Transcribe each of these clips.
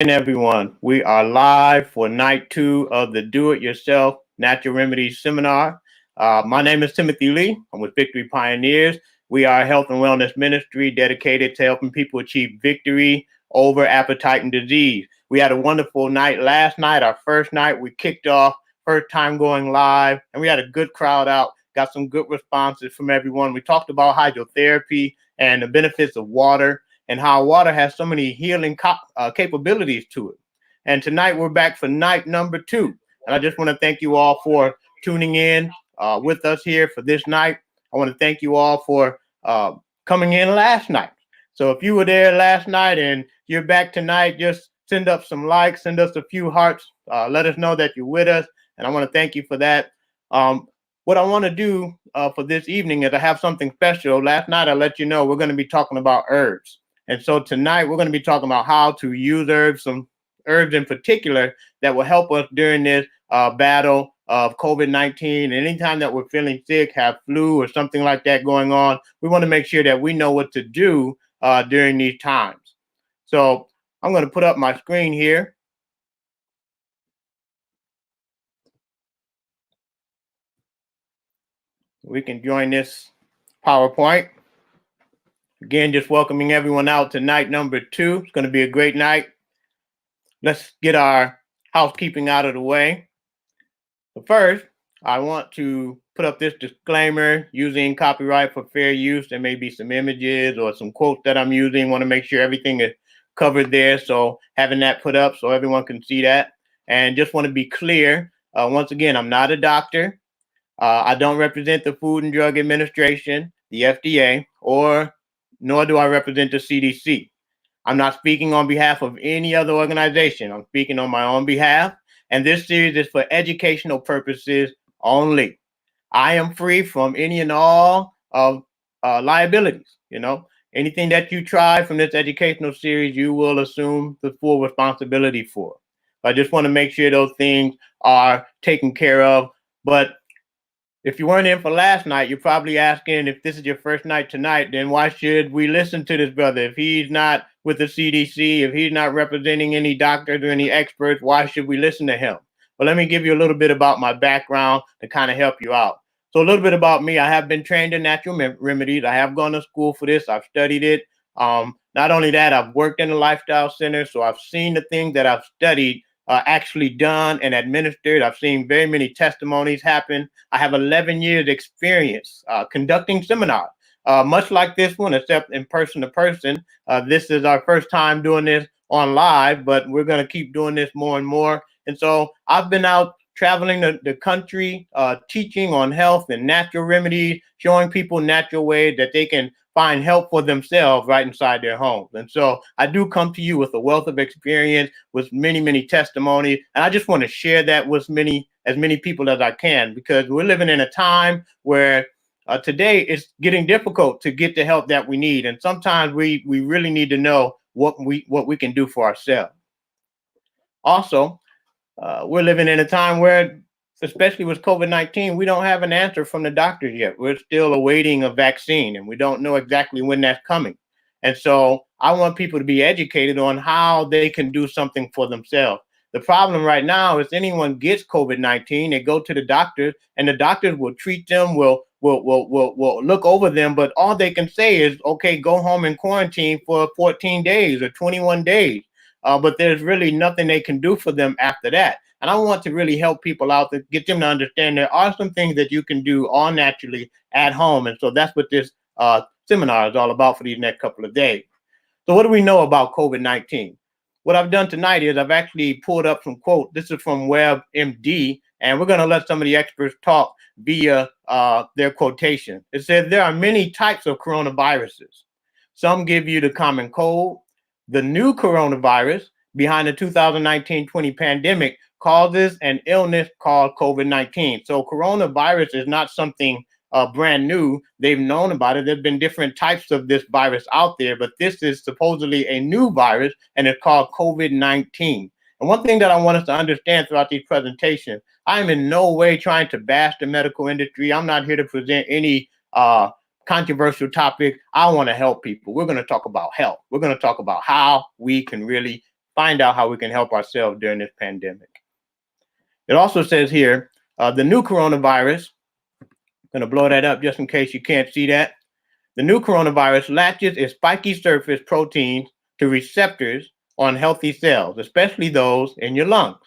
everyone. We are live for night two of the Do It Yourself Natural Remedies seminar. My name is Timothy Lee. I'm with Victory Pioneers. We are a health and wellness ministry dedicated to helping people achieve victory over appetite and disease. We had a wonderful night last night, our first night. We kicked off, first time going live, and we had a good crowd out, got some good responses from everyone. We talked about hydrotherapy and the benefits of water and how water has so many healing capabilities to it. And tonight we're back for night number two. And I just want to thank you all for tuning in with us here for this night. I want to thank you all for coming in last night. So if you were there last night and you're back tonight, just send up some likes, send us a few hearts, let us know that you're with us. And I want to thank you for that. What I want to do for this evening is I have something special. Last night I let you know we're going to be talking about herbs. And so tonight we're going to be talking about how to use herbs, some herbs in particular that will help us during this battle of COVID-19. And anytime that we're feeling sick, have flu or something like that going on, we want to make sure that we know what to do during these times. So I'm going to put up my screen here. We can join this PowerPoint. Again, just welcoming everyone out to night number two. It's going to be a great night. Let's get our housekeeping out of the way. But first, I want to put up this disclaimer using copyright for fair use. There may be some images or some quotes that I'm using. Want to make sure everything is covered there. So having that put up so everyone can see that. And just want to be clear. Once again, I'm not a doctor. I don't represent the Food and Drug Administration, the FDA, nor do I represent the CDC. I'm not speaking on behalf of any other organization. I'm speaking on my own behalf. And this series is for educational purposes only. I am free from any and all of liabilities. Anything that you try from this educational series, you will assume the full responsibility for. I just want to make sure those things are taken care of. But if you weren't in for last night, you're probably asking, if this is your first night tonight, then why should we listen to this brother? If he's not with the CDC, if he's not representing any doctors or any experts, why should we listen to him? Well, let me give you a little bit about my background to kind of help you out. So a little bit about me. I have been trained in natural remedies. I have gone to school for this. I've studied it. Not only that, I've worked in a lifestyle center, so I've seen the things that I've studied actually done and administered. I've seen very many testimonies happen. I have 11 years experience conducting seminars, much like this one, except in person to person. This is our first time doing this on live, but we're going to keep doing this more and more. And so I've been out traveling the country, teaching on health and natural remedies, showing people natural ways that they can find help for themselves right inside their homes. And so I do come to you with a wealth of experience, with many, many testimonies. And I just want to share that with as many people as I can, because we're living in a time where today it's getting difficult to get the help that we need. And sometimes we really need to know what we can do for ourselves. Also, we're living in a time where, especially with COVID-19, we don't have an answer from the doctors yet. We're still awaiting a vaccine, and we don't know exactly when that's coming. And so I want people to be educated on how they can do something for themselves. The problem right now is anyone gets COVID-19, they go to the doctors, and the doctors will treat them, will look over them, but all they can say is, okay, go home and quarantine for 14 days or 21 days. But there's really nothing they can do for them after that. And I want to really help people out to get them to understand there are some things that you can do all naturally at home. And so that's what this seminar is all about for these next couple of days. So what do we know about COVID-19? What I've done tonight is I've actually pulled up some quotes. This is from WebMD, and we're going to let some of the experts talk via their quotation. It says there are many types of coronaviruses. Some give you the common cold. The new coronavirus behind the 2019-20 pandemic causes an illness called COVID-19. So coronavirus is not something brand new. They've known about it. There've been different types of this virus out there, but this is supposedly a new virus, and it's called COVID-19. And one thing that I want us to understand throughout these presentations, I am in no way trying to bash the medical industry. I'm not here to present any controversial topic. I want to help people. We're going to talk about health. We're going to talk about how we can really find out how we can help ourselves during this pandemic. It also says here, the new coronavirus, I'm going to blow that up just in case you can't see that. The new coronavirus latches its spiky surface proteins to receptors on healthy cells, especially those in your lungs.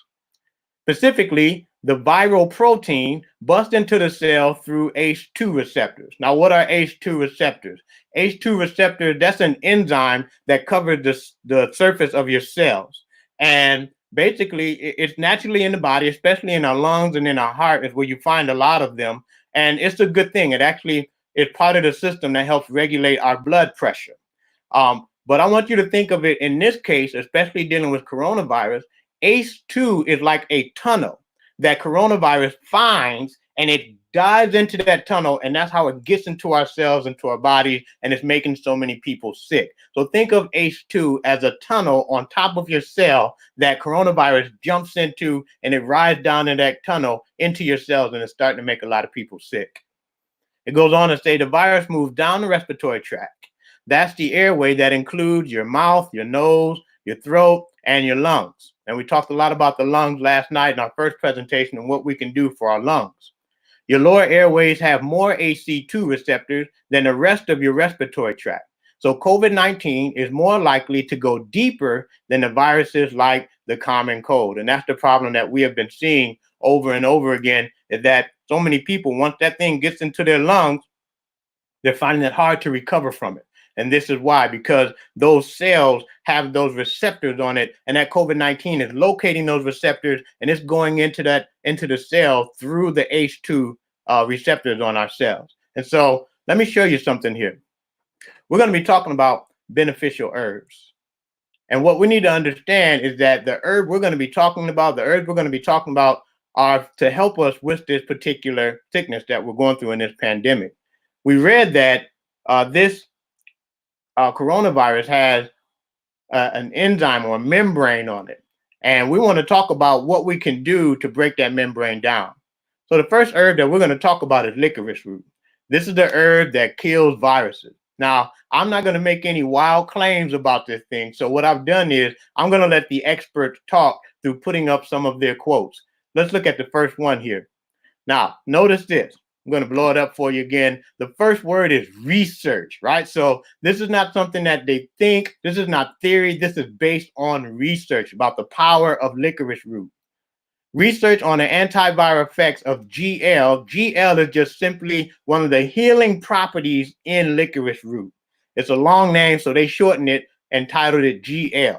Specifically, the viral protein busts into the cell through ACE2 receptors. Now, what are ACE2 receptors? ACE2 receptors, that's an enzyme that covers the surface of your cells. And basically, it's naturally in the body, especially in our lungs and in our heart, is where you find a lot of them. And it's a good thing. It actually is part of the system that helps regulate our blood pressure. But I want you to think of it in this case, especially dealing with coronavirus. ACE2 is like a tunnel that coronavirus finds, and it dives into that tunnel, and that's how it gets into our cells, into our body, and it's making so many people sick. So think of ACE2 as a tunnel on top of your cell that coronavirus jumps into, and it rides down in that tunnel into your cells, and it's starting to make a lot of people sick. It goes on to say the virus moves down the respiratory tract. That's the airway that includes your mouth, your nose, your throat, and your lungs. And we talked a lot about the lungs last night in our first presentation and what we can do for our lungs. Your lower airways have more ACE2 receptors than the rest of your respiratory tract. So COVID-19 is more likely to go deeper than the viruses like the common cold. And that's the problem that we have been seeing over and over again, is that so many people, once that thing gets into their lungs, they're finding it hard to recover from it. And this is why, because those cells have those receptors on it, and that COVID-19 is locating those receptors, and it's going into the cell through the ACE2 receptors on our cells. And so let me show you something here. We're going to be talking about beneficial herbs. And what we need to understand is that the herbs we're going to be talking about are to help us with this particular sickness that we're going through in this pandemic. We read that this coronavirus has an enzyme or a membrane on it. And we want to talk about what we can do to break that membrane down. So the first herb that we're going to talk about is licorice root. This is the herb that kills viruses. Now, I'm not going to make any wild claims about this thing. So what I've done is I'm going to let the experts talk through putting up some of their quotes. Let's look at the first one here. Now, notice this. I'm going to blow it up for you again. The first word is research, right? So this is not something that they think. This is not theory. This is based on research about the power of licorice root. Research on the antiviral effects of GL. GL is just simply one of the healing properties in licorice root. It's a long name, so they shortened it and titled it GL.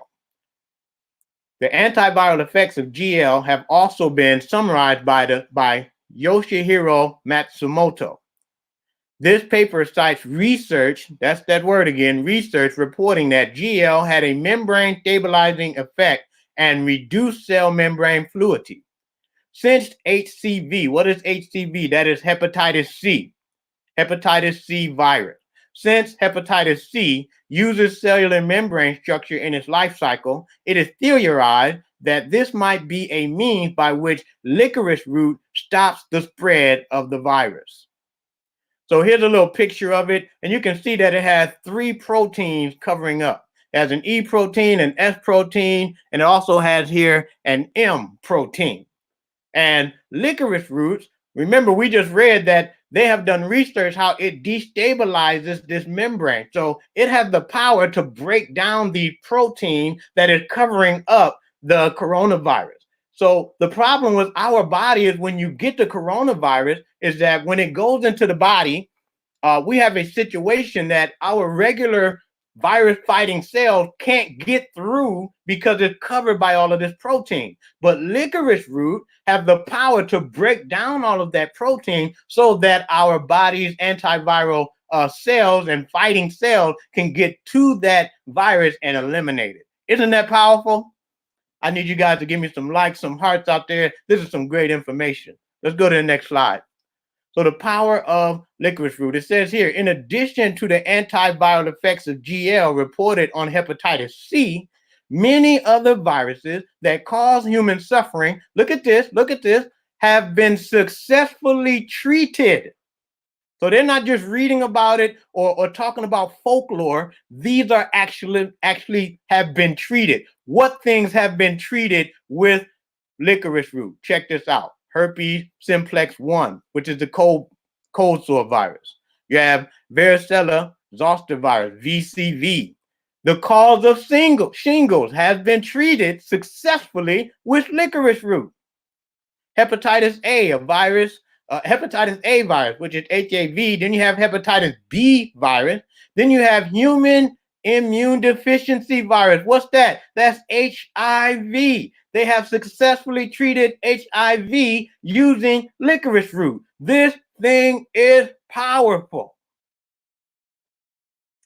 The antiviral effects of GL have also been summarized by Yoshihiro Matsumoto. This paper cites research, that's that word again, research reporting that GL had a membrane stabilizing effect and reduced cell membrane fluidity. Since HCV, what is HCV? That is hepatitis C virus. Since hepatitis C uses cellular membrane structure in its life cycle, it is theorized that this might be a means by which licorice root stops the spread of the virus. So here's a little picture of it, and you can see that it has 3 proteins covering up. It has an E protein, an S protein, and it also has here an M protein. And licorice roots, remember we just read that they have done research how it destabilizes this membrane. So it has the power to break down the protein that is covering up the coronavirus. So the problem with our body is when you get the coronavirus is that when it goes into the body, we have a situation that our regular virus fighting cells can't get through because it's covered by all of this protein. But licorice root have the power to break down all of that protein so that our body's antiviral cells and fighting cells can get to that virus and eliminate it. Isn't that powerful? I need you guys to give me some likes, some hearts out there. This is some great information. Let's go to the next slide. So the power of licorice root. It says here, in addition to the antiviral effects of GL reported on hepatitis C, many other viruses that cause human suffering, look at this, have been successfully treated So they're not just reading about it or talking about folklore. These are actually have been treated. What things have been treated with licorice root? Check this out. Herpes simplex 1, which is the cold sore virus. You have varicella zoster virus, VCV. The cause of shingles has been treated successfully with licorice root. Hepatitis A, hepatitis A virus, which is HAV. Then you have hepatitis B virus. Then you have human immune deficiency virus. What's that? That's HIV. They have successfully treated HIV using licorice root. This thing is powerful.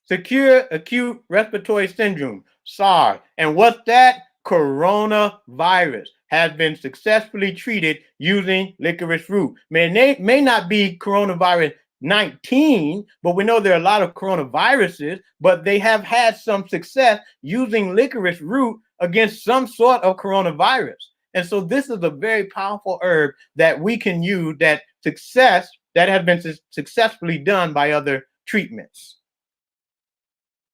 Secure acute respiratory syndrome, SARS. And what's that? Coronavirus has been successfully treated using licorice root. It may not be coronavirus 19, but we know there are a lot of coronaviruses, but they have had some success using licorice root against some sort of coronavirus. And so this is a very powerful herb that we can use that has been successfully done by other treatments.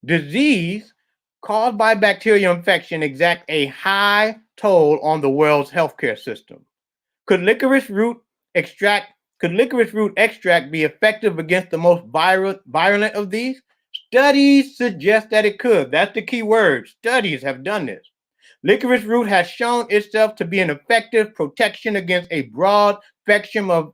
Disease caused by bacterial infection exact a high toll on the world's healthcare system. Could licorice root extract be effective against the most virulent of these? Studies suggest that it could. That's the key word. Studies have done this. Licorice root has shown itself to be an effective protection against a broad spectrum of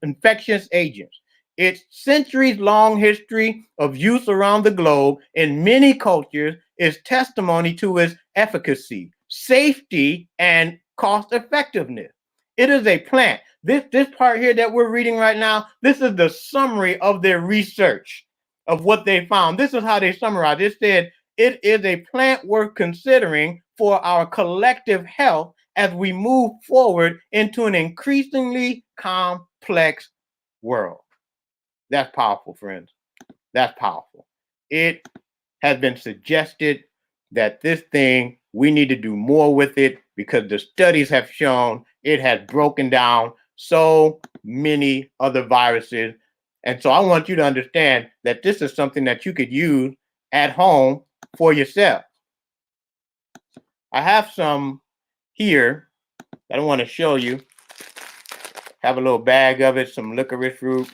infectious agents. Its centuries-long history of use around the globe in many cultures is testimony to its efficacy, safety, and cost-effectiveness. It is a plant. This part here that we're reading right now, this is the summary of their research of what they found. This is how they summarize. It said, it is a plant worth considering for our collective health as we move forward into an increasingly complex world. That's powerful, friends. That's powerful. It has been suggested that this thing, we need to do more with it because the studies have shown it has broken down so many other viruses. And so I want you to understand that this is something that you could use at home for yourself. I have some here that I want to show you. Have a little bag of it, some licorice root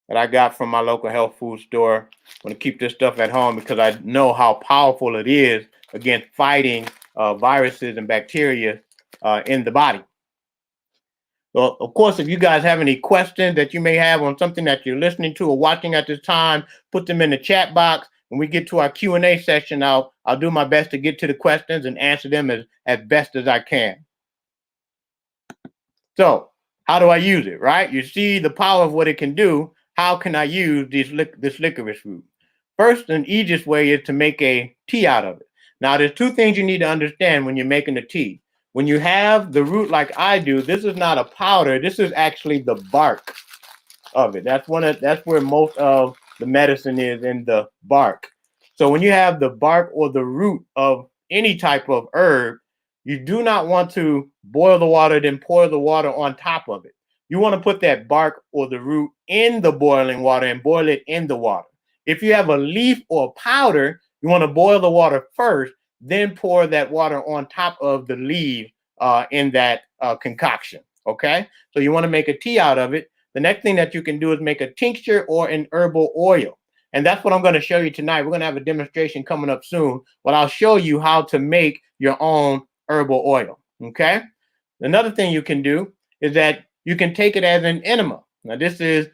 that I got from my local health food store. I'm going to keep this stuff at home because I know how powerful it is against fighting viruses and bacteria in the body. Well, of course, if you guys have any questions that you may have on something that you're listening to or watching at this time, put them in the chat box. When we get to our Q&A session, I'll do my best to get to the questions and answer them as best as I can. So how do I use it, right? You see the power of what it can do. How can I use this licorice root? First and easiest way is to make a tea out of it. Now, there's two things you need to understand when you're making a tea. When you have the root like I do, this is not a powder. This is actually the bark of it. That's where most of the medicine is, in the bark. So when you have the bark or the root of any type of herb, you do not want to boil the water, then pour the water on top of it. You want to put that bark or the root in the boiling water and boil it in the water. If you have a leaf or powder, you want to boil the water first, then pour that water on top of the leaf in that concoction. Okay, so you want to make a tea out of it. The next thing that you can do is make a tincture or an herbal oil. And that's what I'm going to show you tonight. We're going to have a demonstration coming up soon, but I'll show you how to make your own herbal oil. Okay, another thing you can do is that you can take it as an enema. Now, this is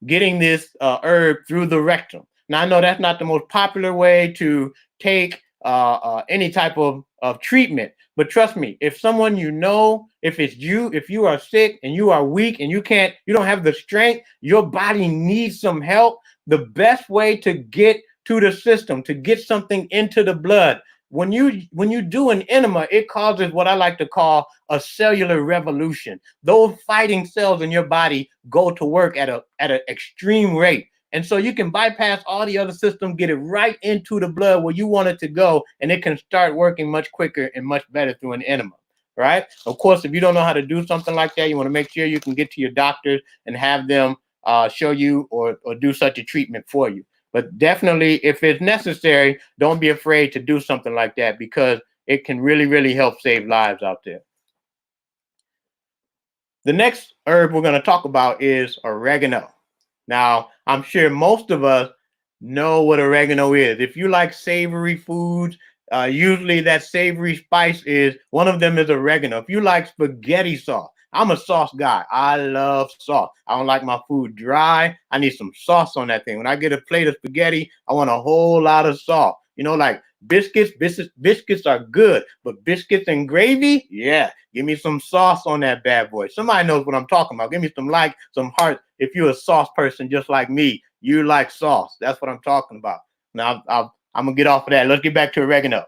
getting this herb through the rectum. Now, I know that's not the most popular way to take any type of treatment, but trust me, if someone if you are sick and you are weak and you don't have the strength, your body needs some help. The best way to get to the system, to get something into the blood, when you do an enema, it causes what I like to call a cellular revolution. Those fighting cells in your body go to work at an extreme rate. And so you can bypass all the other systems, get it right into the blood where you want it to go, and it can start working much quicker and much better through an enema. right? Of course, if you don't know how to do something like that, you want to make sure you can get to your doctors and have them show you or do such a treatment for you. But definitely, if it's necessary, don't be afraid to do something like that because it can really, really help save lives out there. The next herb we're going to talk about is oregano. Now, I'm sure most of us know what oregano is. If you like savory foods, usually that savory spice is one of them is oregano. If you like spaghetti sauce, I'm a sauce guy. I love sauce. I don't like my food dry. I need some sauce on that thing. When I get a plate of spaghetti, I want a whole lot of sauce. You know, like biscuits are good, but biscuits and gravy, yeah, give me some sauce on that bad boy. Somebody knows what I'm talking about. Give me some heart. If you're a sauce person just like me, you like sauce. That's what I'm talking about. Now I'm gonna get off of that. Let's get back to oregano.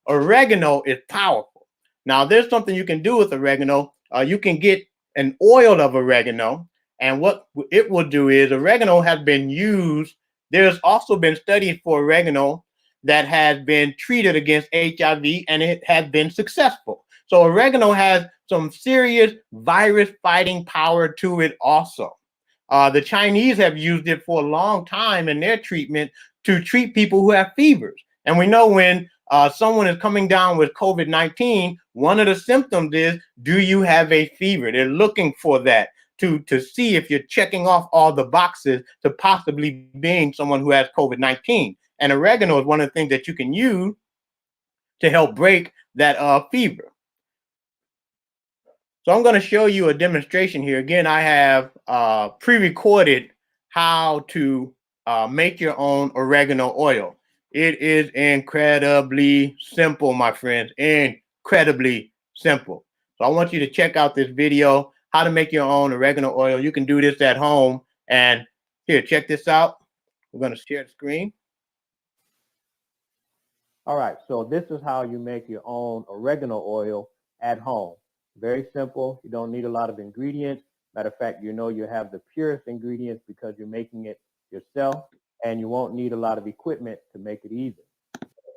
Oregano is powerful. Now there's something you can do with oregano. You can get an oil of oregano, and what it will do is oregano has been used. There's also been studies for oregano that has been treated against HIV, and it has been successful. So oregano has some serious virus fighting power to it also. The Chinese have used it for a long time in their treatment to treat people who have fevers. And we know when someone is coming down with COVID-19, one of the symptoms is, do you have a fever? They're looking for that to see if you're checking off all the boxes to possibly being someone who has COVID-19. And oregano is one of the things that you can use to help break that fever. So I'm going to show you a demonstration here. Again, I have pre-recorded how to make your own oregano oil. It is incredibly simple, my friends, incredibly simple. So I want you to check out this video, how to make your own oregano oil. You can do this at home. And here, check this out. We're going to share the screen. All right, so this is how you make your own oregano oil at home. Very simple. You don't need a lot of ingredients. Matter of fact, you know you have the purest ingredients because you're making it yourself, and you won't need a lot of equipment to make it either.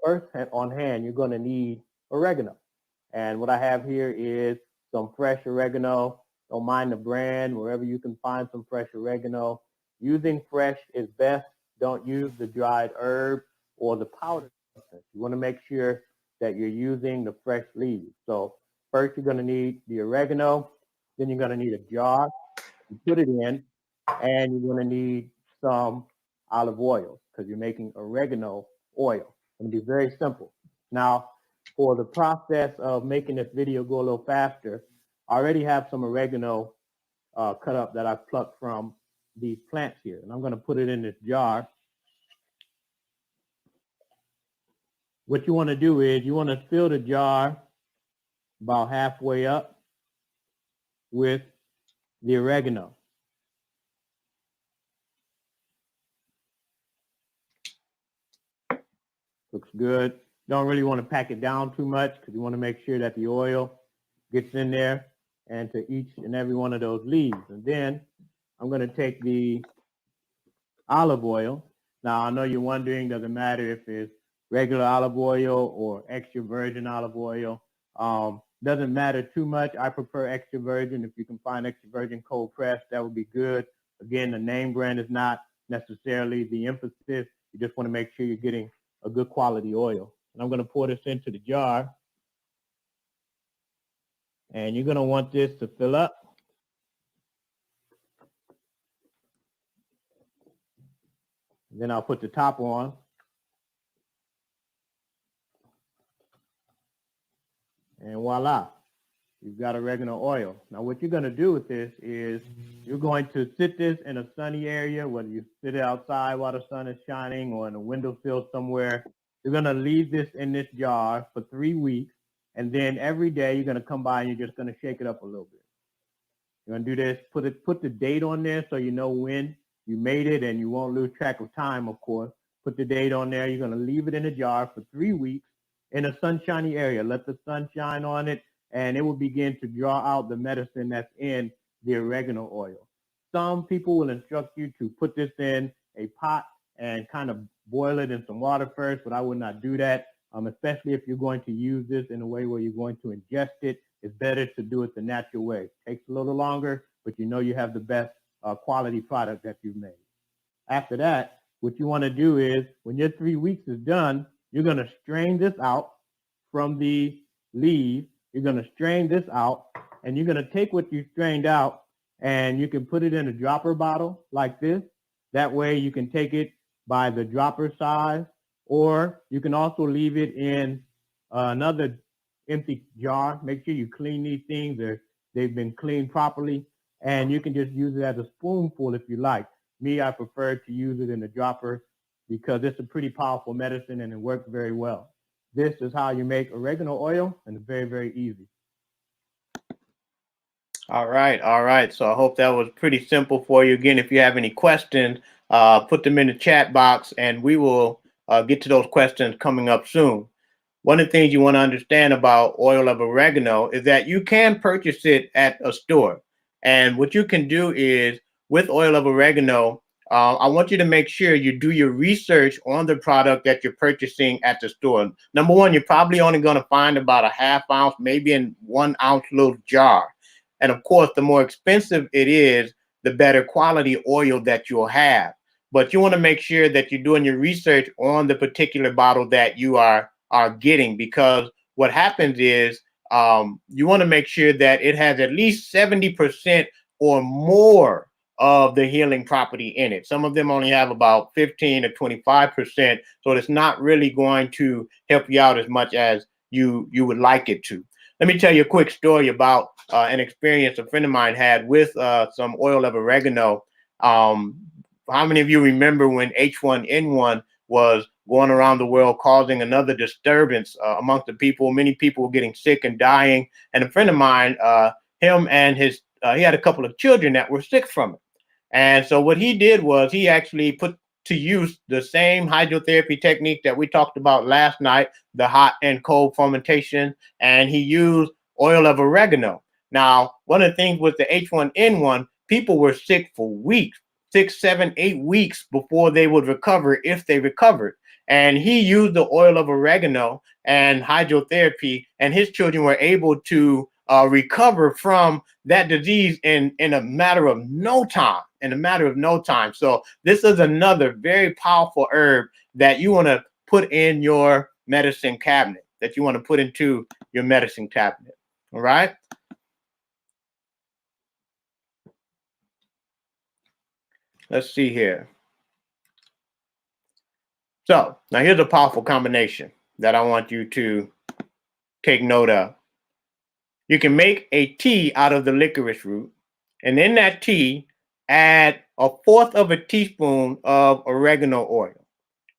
First, on hand, you're going to need oregano. And what I have here is some fresh oregano. Don't mind the brand, wherever you can find some fresh oregano. Using fresh is best. Don't use the dried herb or the powdered. You want to make sure that you're using the fresh leaves. So first you're going to need the oregano, then you're going to need a jar, you put it in, and you're going to need some olive oil because you're making oregano oil. It's going to be very simple. Now, for the process of making this video go a little faster, I already have some oregano cut up that I've plucked from these plants here. And I'm going to put it in this jar. What you want to do is you want to fill the jar about halfway up with the oregano. Looks good. Don't really want to pack it down too much because you want to make sure that the oil gets in there and to each and every one of those leaves. And then I'm going to take the olive oil. Now, I know you're wondering, does it matter if it's regular olive oil or extra virgin olive oil? Doesn't matter too much. I prefer extra virgin. If you can find extra virgin cold pressed, that would be good. Again, the name brand is not necessarily the emphasis. You just want to make sure you're getting a good quality oil. And I'm going to pour this into the jar. And you're going to want this to fill up. Then I'll put the top on. And voila, you've got oregano oil. Now what you're going to do with this is you're going to sit this in a sunny area, whether you sit it outside while the sun is shining or in a windowsill somewhere. You're going to leave this in this jar for 3 weeks. And then every day you're going to come by and you're just going to shake it up a little bit. You're going to do this, put the date on there so you know when you made it and you won't lose track of time, of course. Put the date on there. You're going to leave it in a jar for 3 weeks in a sunshiny area. Let the sun shine on it and it will begin to draw out the medicine that's in the oregano oil. Some people will instruct you to put this in a pot and kind of boil it in some water first, but I would not do that, especially if you're going to use this in a way where you're going to ingest it. it's better to do it the natural way. Takes a little longer, but you know you have the best quality product that you've made. After that, what you want to do is when your 3 weeks is done, you're going to strain this out from the leaves. You're going to strain this out, and you're going to take what you strained out, and you can put it in a dropper bottle like this. That way you can take it by the dropper size, or you can also leave it in another empty jar. Make sure you clean these things. They've been cleaned properly, and you can just use it as a spoonful if you like. Me, I prefer to use it in the dropper because it's a pretty powerful medicine and it works very well. This is how you make oregano oil, and it's very, very easy. All right, all right. So I hope that was pretty simple for you. Again, if you have any questions, put them in the chat box, and we will get to those questions coming up soon. One of the things you want to understand about oil of oregano is that you can purchase it at a store. And what you can do is with oil of oregano, I want you to make sure you do your research on the product that you're purchasing at the store. Number one, you're probably only going to find about a half ounce, maybe in 1 ounce little jar. And of course, the more expensive it is, the better quality oil that you'll have. But you want to make sure that you're doing your research on the particular bottle that you are getting, because what happens is you want to make sure that it has at least 70% or more of the healing property in it. Some of them only have about 15 or 25%, so it's not really going to help you out as much as you would like it to. Let me tell you a quick story about an experience a friend of mine had with some oil of oregano. How many of you remember when H1N1 was going around the world causing another disturbance amongst the people? Many people were getting sick and dying. And a friend of mine, him and he had a couple of children that were sick from it. And so what he did was he actually put to use the same hydrotherapy technique that we talked about last night, the hot and cold fermentation, and he used oil of oregano. Now, one of the things with the H1N1, people were sick for weeks, 6, 7, 8 weeks before they would recover, if they recovered. And he used the oil of oregano and hydrotherapy, and his children were able to recover from that disease in a matter of no time. So this is another very powerful herb that you want to put in your medicine cabinet, that you want to put into your medicine cabinet. All right. Let's see here. So now here's a powerful combination that I want you to take note of. You can make a tea out of the licorice root, and in that tea, add 1/4 of a teaspoon of oregano oil.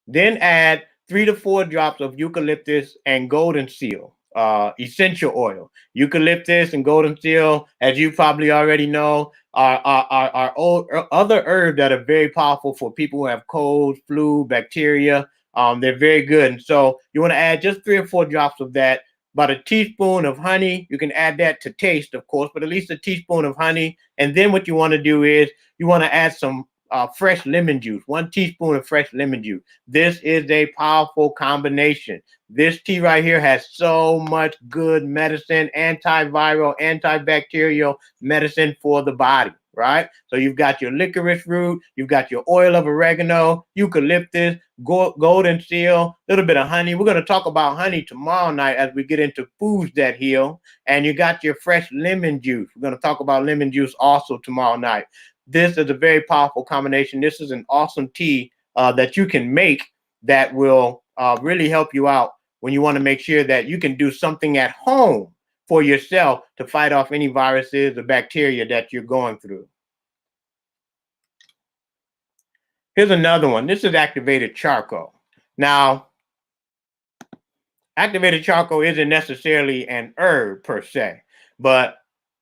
Then add 3 to 4 drops of eucalyptus and golden seal essential oil. Eucalyptus and golden seal, as you probably already know, are other herbs that are very powerful for people who have colds, flu, bacteria. They're very good. And so you want to add just 3 or 4 drops of that. About a teaspoon of honey. You can add that to taste, of course, but at least a teaspoon of honey. And then what you want to do is you want to add some fresh lemon juice, 1 teaspoon of fresh lemon juice. This is a powerful combination. This tea right here has so much good medicine, antiviral, antibacterial medicine for the body, right? So you've got your licorice root, you've got your oil of oregano, eucalyptus, golden seal, a little bit of honey. We're going to talk about honey tomorrow night as we get into foods that heal. And you got your fresh lemon juice. We're going to talk about lemon juice also tomorrow night. This is a very powerful combination. This is an awesome tea that you can make that will really help you out when you want to make sure that you can do something at home for yourself to fight off any viruses or bacteria that you're going through. Here's another one. This is activated charcoal. Now, activated charcoal isn't necessarily an herb per se, but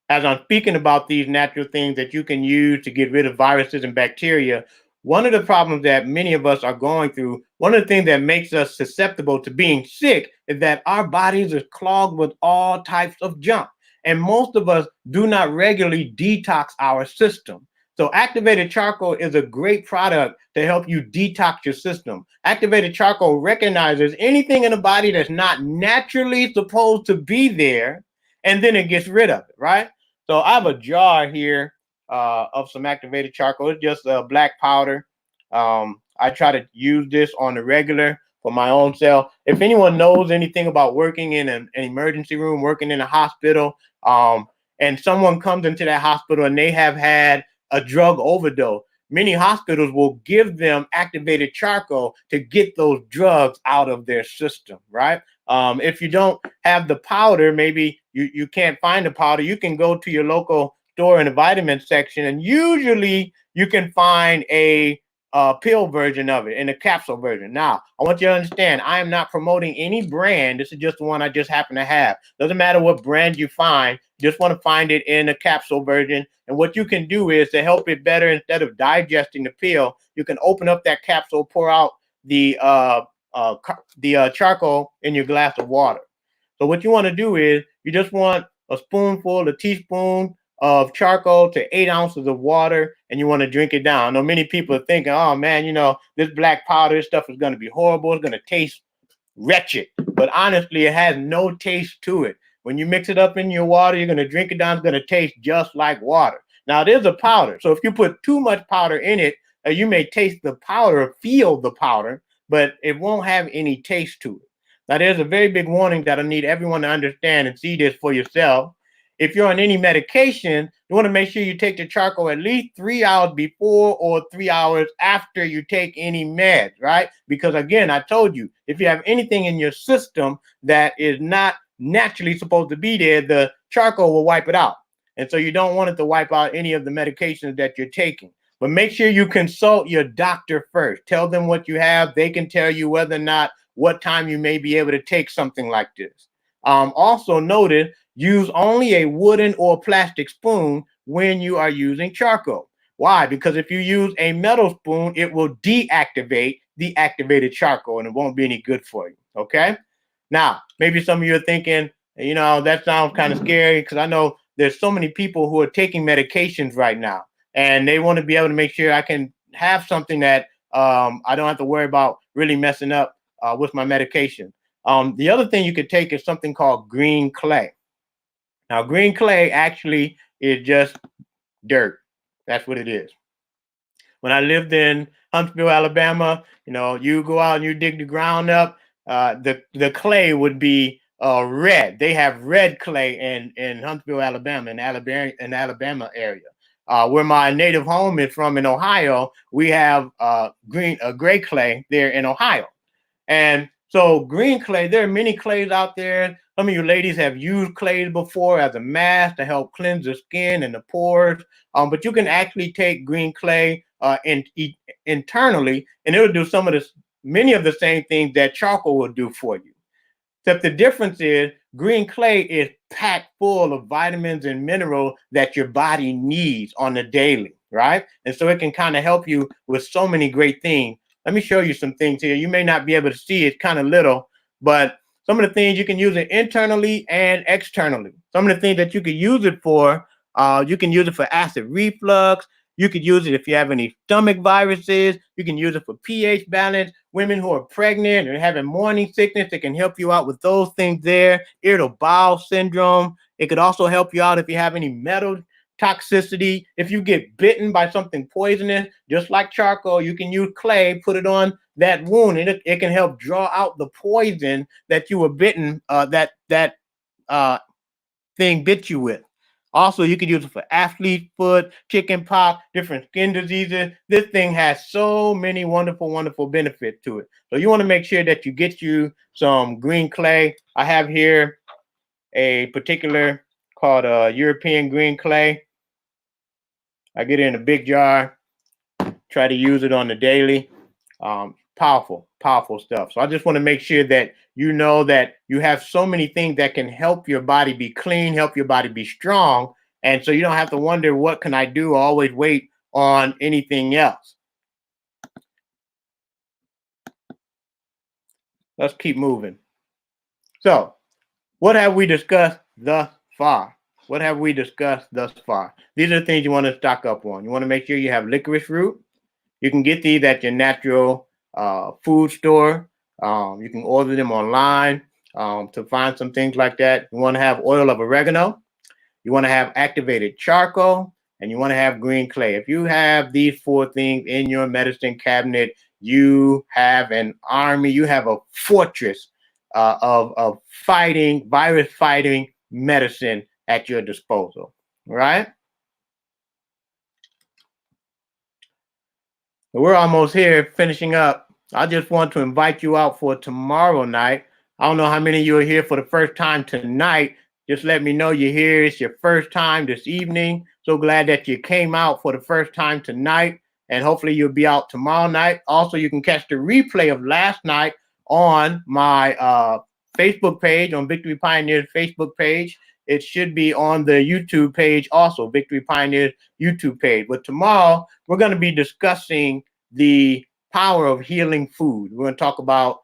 as I'm speaking about these natural things that you can use to get rid of viruses and bacteria, one of the problems that many of us are going through, one of the things that makes us susceptible to being sick is that our bodies are clogged with all types of junk. And most of us do not regularly detox our system. So activated charcoal is a great product to help you detox your system. Activated charcoal recognizes anything in the body that's not naturally supposed to be there, and then it gets rid of it, right? So I have a jar here of some activated charcoal. It's just a black powder. I try to use this on the regular for my own self. If anyone knows anything about working in an emergency room, working in a hospital, and someone comes into that hospital and they have had a drug overdose, many hospitals will give them activated charcoal to get those drugs out of their system, right? If you don't have the powder, maybe you can't find the powder, you can go to your local store in the vitamin section, and usually you can find a pill version of it in a capsule version. Now, I want you to understand, I am not promoting any brand. This is just the one I just happen to have. Doesn't matter what brand you find, just want to find it in a capsule version. And what you can do is to help it better, instead of digesting the pill, you can open up that capsule, pour out the charcoal in your glass of water. So what you want to do is you just want a spoonful, a teaspoon of charcoal to 8 ounces of water, and you want to drink it down. I know many people are thinking, oh man, this black powder, this stuff is going to be horrible. It's going to taste wretched. But honestly, it has no taste to it. When you mix it up in your water, you're going to drink it down. It's going to taste just like water. Now, it is a powder. So if you put too much powder in it, you may taste the powder or feel the powder, but it won't have any taste to it. Now, there's a very big warning that I need everyone to understand and see this for yourself. If you're on any medication, you want to make sure you take the charcoal at least 3 hours before or 3 hours after you take any meds, right? Because again, I told you, if you have anything in your system that is not naturally supposed to be there, the charcoal will wipe it out. And so you don't want it to wipe out any of the medications that you're taking. But make sure you consult your doctor first. Tell them what you have. They can tell you whether or not what time you may be able to take something like this. Also noted, use only a wooden or plastic spoon when you are using charcoal. Why? Because if you use a metal spoon, it will deactivate the activated charcoal and it won't be any good for you. Okay? Now, maybe some of you are thinking, that sounds kind of scary, because I know there's so many people who are taking medications right now, and they want to be able to make sure I can have something that I don't have to worry about really messing up with my medication. The other thing you could take is something called green clay. Now, green clay actually is just dirt. That's what it is. When I lived in Huntsville, Alabama, you go out and you dig the ground up, the clay would be red. They have red clay in Huntsville, Alabama, in Alabama area. Where my native home is from in Ohio, we have gray clay there in Ohio. And so green clay, there are many clays out there. Some of you ladies have used clays before as a mask to help cleanse the skin and the pores. But you can actually take green clay internally, and it'll do many of the same things that charcoal will do for you. Except the difference is green clay is packed full of vitamins and minerals that your body needs on the daily, right? And so it can kind of help you with so many great things. Let me show you some things here. You may not be able to see it, kind of little, but some of the things you can use it internally and externally. Some of the things that you could use it for, you can use it for acid reflux. You could use it if you have any stomach viruses. You can use it for pH balance. Women who are pregnant or having morning sickness, it can help you out with those things there. Irritable bowel syndrome. It could also help you out if you have any metal toxicity. If you get bitten by something poisonous, just like charcoal, you can use clay, put it on that wound, and it can help draw out the poison that you were bitten, that thing bit you with. Also, you can use it for athlete foot, chicken pox, different skin diseases. This thing has so many wonderful, wonderful benefits to it. So you want to make sure that you get you some green clay. I have here a particular called European green clay. I get it in a big jar, try to use it on the daily. Powerful, powerful stuff. So I just want to make sure that you know that you have so many things that can help your body be clean, help your body be strong. And so you don't have to wonder, what can I do? Always wait on anything else. Let's keep moving. So what have we discussed thus far? What have we discussed thus far? These are the things you want to stock up on. You want to make sure you have licorice root. You can get these at your natural food store. You can order them online. to find some things like that. You want to have oil of oregano. You want to have activated charcoal, and you want to have green clay. If you have these four things in your medicine cabinet, you have an army, you have a fortress of fighting, virus fighting medicine at your disposal, right? We're almost here finishing up. I just want to invite you out for tomorrow night. I don't know how many of you are here for the first time tonight. Just let me know you're here. It's your first time this evening. So glad that you came out for the first time tonight. And hopefully you'll be out tomorrow night. Also, you can catch the replay of last night on my Facebook page, on Victory Pioneers Facebook page. It should be on the YouTube page also, Victory Pioneers YouTube page. But tomorrow, we're going to be discussing the power of healing food. We're going to talk about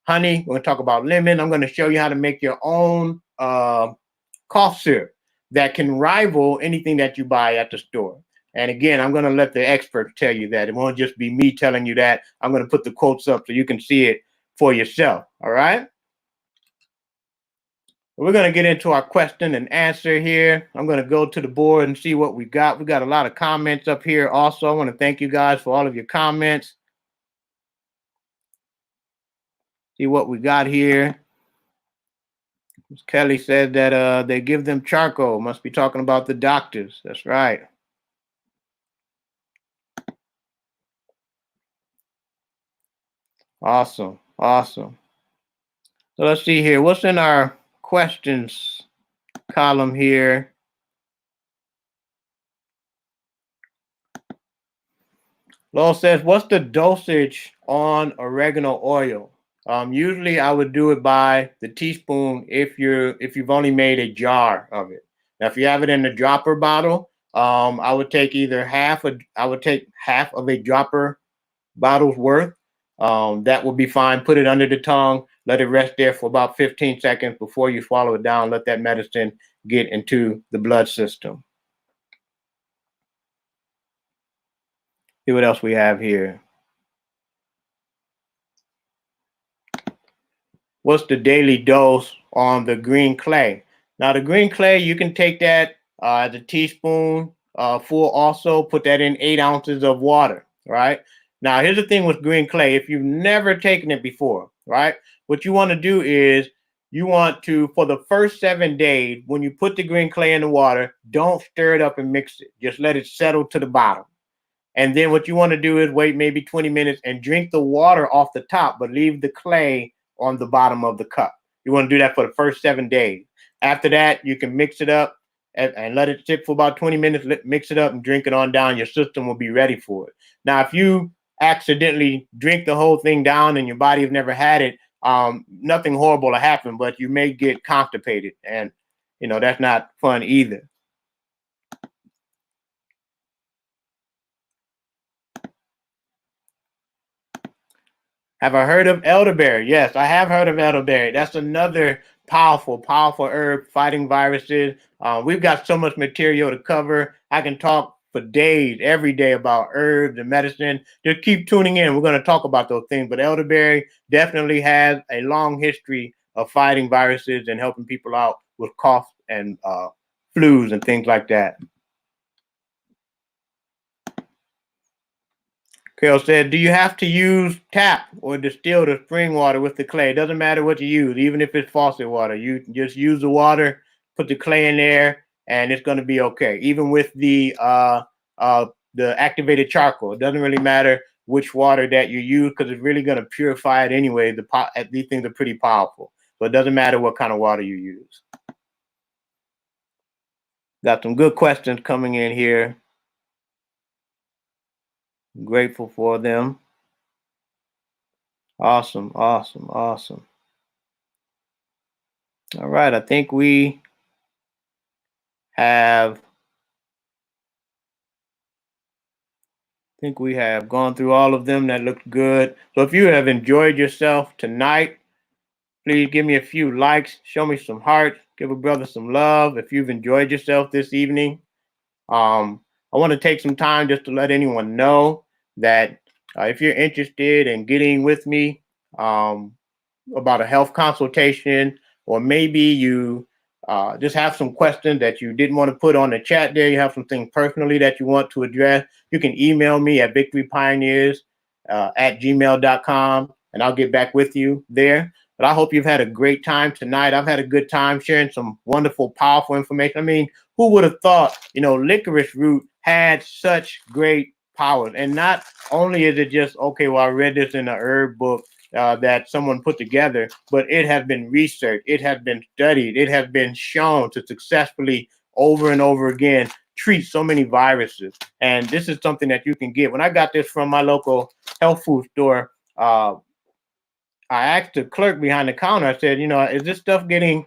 honey. We're going to talk about lemon. I'm going to show you how to make your own cough syrup that can rival anything that you buy at the store. And again, I'm going to let the experts tell you that. It won't just be me telling you that. I'm going to put the quotes up so you can see it for yourself. All right. We're going to get into our question and answer here. I'm going to go to the board and see what we got. We got a lot of comments up here also. I want to thank you guys for all of your comments. See what we got here. Ms. Kelly said that they give them charcoal. Must be talking about the doctors. That's right. Awesome. Awesome. So let's see here. What's in our questions column here? Lowell says, what's the dosage on oregano oil? Usually I would do it by the teaspoon if you've only made a jar of it. Now, if you have it in a dropper bottle, I would take half of a dropper bottle's worth. That will be fine. Put it under the tongue, let it rest there for about 15 seconds before you swallow it down. Let that medicine get into the blood system. See what else we have here. What's the daily dose on the green clay? Now, the green clay, you can take that as a teaspoon full also, put that in 8 ounces of water, right? Now, here's the thing with green clay. If you've never taken it before, right, what you want to do is you want to, for the first 7 days, when you put the green clay in the water, don't stir it up and mix it. Just let it settle to the bottom. And then what you want to do is wait maybe 20 minutes and drink the water off the top, but leave the clay on the bottom of the cup. You want to do that for the first 7 days. After that, you can mix it up and let it sit for about 20 minutes, mix it up and drink it on down. Your system will be ready for it. Now, if you accidentally drink the whole thing down and your body has never had it, nothing horrible will happen, but you may get constipated. And, that's not fun either. Have I heard of elderberry? Yes, I have heard of elderberry. That's another powerful herb fighting viruses. We've got so much material to cover. I can talk for days, every day about herbs and medicine. Just keep tuning in. We're going to talk about those things. But elderberry definitely has a long history of fighting viruses and helping people out with coughs and flus and things like that. Carol said, do you have to use tap or distill the spring water with the clay? It doesn't matter what you use, even if it's faucet water. You just use the water, put the clay in there, and it's going to be okay. Even with the activated charcoal, it doesn't really matter which water that you use because it's really going to purify it anyway. These things are pretty powerful, so it doesn't matter what kind of water you use. Got some good questions coming in here. I'm grateful for them. Awesome. All right, I think we have gone through all of them. That looked good. So if you have enjoyed yourself tonight, please give me a few likes, show me some hearts, give a brother some love if you've enjoyed yourself this evening. I want to take some time just to let anyone know that if you're interested in getting with me, about a health consultation, or maybe you just have some questions that you didn't want to put on the chat there, you have something personally that you want to address, you can email me at victorypioneers at gmail.com, and I'll get back with you there. But I hope you've had a great time tonight. I've had a good time sharing some wonderful, powerful information. I mean, who would have thought, licorice root had such great powers? And not only is it just, okay, well, I read this in a herb book that someone put together, but it has been researched, it has been studied, it has been shown to successfully over and over again treat so many viruses. And this is something that you can get. When I got this from my local health food store, I asked the clerk behind the counter, I said, is this stuff getting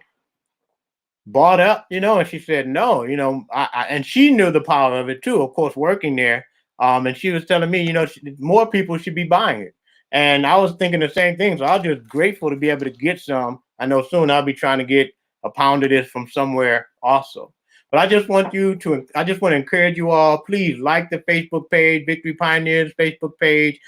bought up, and she said no, and she knew the power of it too, of course, working there. And she was telling me, more people should be buying it. And I was thinking the same thing. So I was just grateful to be able to get some. I know soon I'll be trying to get a pound of this from somewhere also. But I just want to encourage you all, please like the Facebook page, Victory Pioneers Facebook page.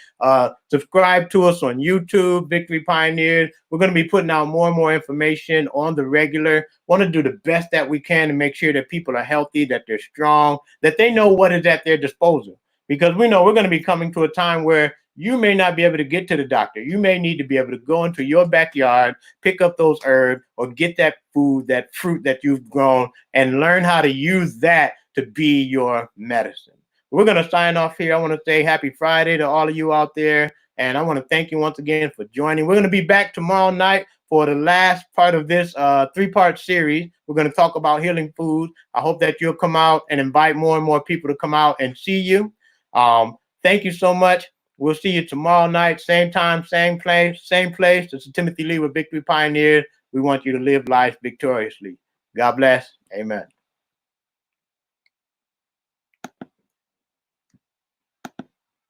Subscribe to us on YouTube, Victory Pioneers. We're going to be putting out more and more information on the regular. Want to do the best that we can to make sure that people are healthy, that they're strong, that they know what is at their disposal. Because we know we're going to be coming to a time where you may not be able to get to the doctor. You may need to be able to go into your backyard, pick up those herbs, or get that food, that fruit that you've grown, and learn how to use that to be your medicine. We're going to sign off here. I want to say happy Friday to all of you out there. And I want to thank you once again for joining. We're going to be back tomorrow night for the last part of this 3-part series. We're going to talk about healing foods. I hope that you'll come out and invite more and more people to come out and see you. Thank you so much. We'll see you tomorrow night, same time, same place, same place. This is Timothy Lee with Victory Pioneers. We want you to live life victoriously. God bless. Amen.